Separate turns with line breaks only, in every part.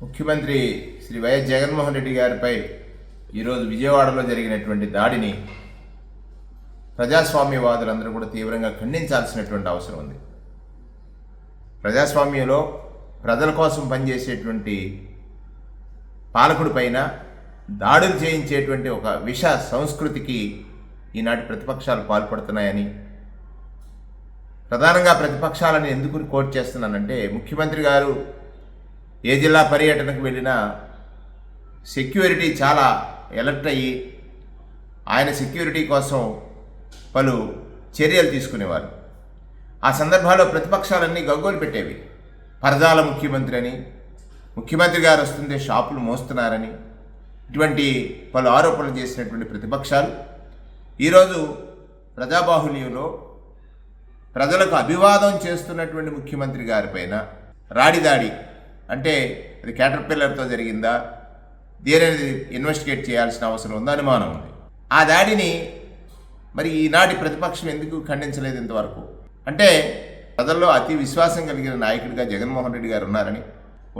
ముఖ్యమంత్రి శ్రీ వైఎస్ జగన్మోహన్ రెడ్డి గారిపై ఈరోజు విజయవాడలో జరిగినటువంటి దాడిని ప్రజాస్వామ్యవాదులందరూ కూడా తీవ్రంగా ఖండించాల్సినటువంటి అవసరం ఉంది. ప్రజాస్వామ్యంలో ప్రజల కోసం పనిచేసేటువంటి పాలకుడి పైన దాడులు చేయించేటువంటి ఒక విష సంస్కృతికి ఈనాటి ప్రతిపక్షాలు పాల్పడుతున్నాయని, ప్రధానంగా ప్రతిపక్షాలని ఎందుకు కోట్ చేస్తున్నానంటే, ముఖ్యమంత్రి గారు ఏ జిల్లా పర్యటనకు వెళ్ళినా సెక్యూరిటీ చాలా అలర్ట్ అయ్యి ఆయన సెక్యూరిటీ కోసం పలు చర్యలు తీసుకునేవారు. ఆ సందర్భాల్లో ప్రతిపక్షాలన్నీ గగ్గోలు పెట్టేవి. పరదాల ముఖ్యమంత్రి అని, ముఖ్యమంత్రి గారు వస్తుంటే షాపులు మోస్తున్నారని, ఇటువంటి పలు ఆరోపణలు చేసినటువంటి ప్రతిపక్షాలు ఈరోజు ప్రజాబాహుల్యంలో ప్రజలకు అభివాదం చేస్తున్నటువంటి ముఖ్యమంత్రి గారిపైన రాడిదాడి అంటే అది క్యాటర్పిల్లర్తో జరిగిందా, దేనిది ఇన్వెస్టిగేట్ చేయాల్సిన అవసరం ఉందా అనుమానం ఉంది. ఆ దాడిని మరి ఈనాటి ప్రతిపక్షం ఎందుకు ఖండించలేదు ఇంతవరకు? అంటే ప్రజల్లో అతి విశ్వాసం కలిగిన నాయకుడిగా జగన్మోహన్ రెడ్డి గారు ఉన్నారని,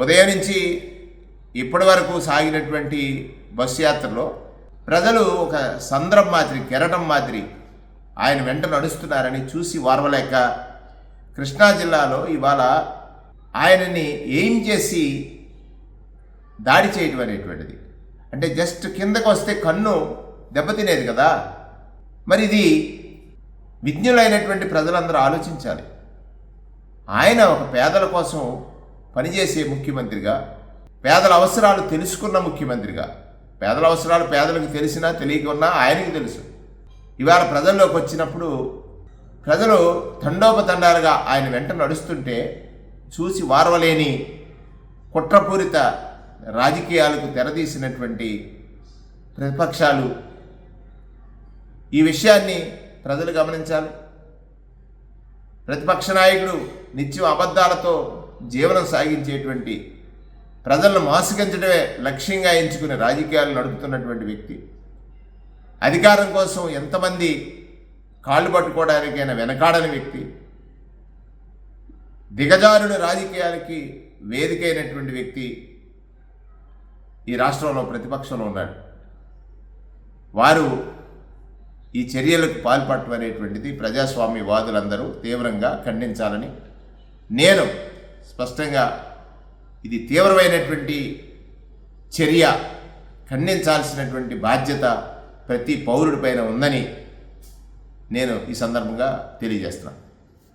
ఉదయం నుంచి ఇప్పటి వరకు సాగినటువంటి బస్సు యాత్రలో ప్రజలు ఒక సంద్రం మాదిరి, కెరటం మాదిరి ఆయన వెంట నడుస్తున్నారని చూసి వారవలేక కృష్ణా జిల్లాలో ఇవాళ ఆయనని ఎయిమ్ చేసి దాడి చేయడం అనేటువంటిది, అంటే జస్ట్ కిందకు వస్తే కన్ను దెబ్బతినేది కదా. మరి ఇది విజ్ఞులైనటువంటి ప్రజలందరూ ఆలోచించాలి. ఆయన ఒక పేదల కోసం పనిచేసే ముఖ్యమంత్రిగా, పేదల అవసరాలు తెలుసుకున్న ముఖ్యమంత్రిగా, పేదల అవసరాలు పేదలకు తెలిసినా తెలియకున్నా ఆయనకి తెలుసు. ఇవాళ ప్రజల్లోకి వచ్చినప్పుడు ప్రజలు తండోపతండాలుగా ఆయన వెంట నడుస్తుంటే చూసి వారవలేని కుట్రపూరిత రాజకీయాలకు తెరదీసినటువంటి ప్రతిపక్షాలు ఈ విషయాన్ని ప్రజలు గమనించాలి. ప్రతిపక్ష నాయకుడు నిత్యం అబద్ధాలతో జీవనం సాగించేటువంటి, ప్రజలను మోసగించడమే లక్ష్యంగా ఎంచుకునే రాజకీయాలు నడుపుతున్నటువంటి వ్యక్తి, అధికారం కోసం ఎంతమంది కాళ్ళు పట్టుకోవడానికైనా వెనకాడని వ్యక్తి, దిగజారుడు రాజకీయాలకి వేదికైనటువంటి వ్యక్తి ఈ రాష్ట్రంలో ప్రతిపక్షంలో ఉన్నాడు. వారు ఈ చర్యలకు పాల్పడటం అనేటువంటిది ప్రజాస్వామ్యవాదులందరూ తీవ్రంగా ఖండించాలని, నేను స్పష్టంగా ఇది తీవ్రమైనటువంటి చర్య, ఖండించాల్సినటువంటి బాధ్యత ప్రతి పౌరుడి పైన ఉందని నేను ఈ సందర్భంగా తెలియజేస్తున్నాను.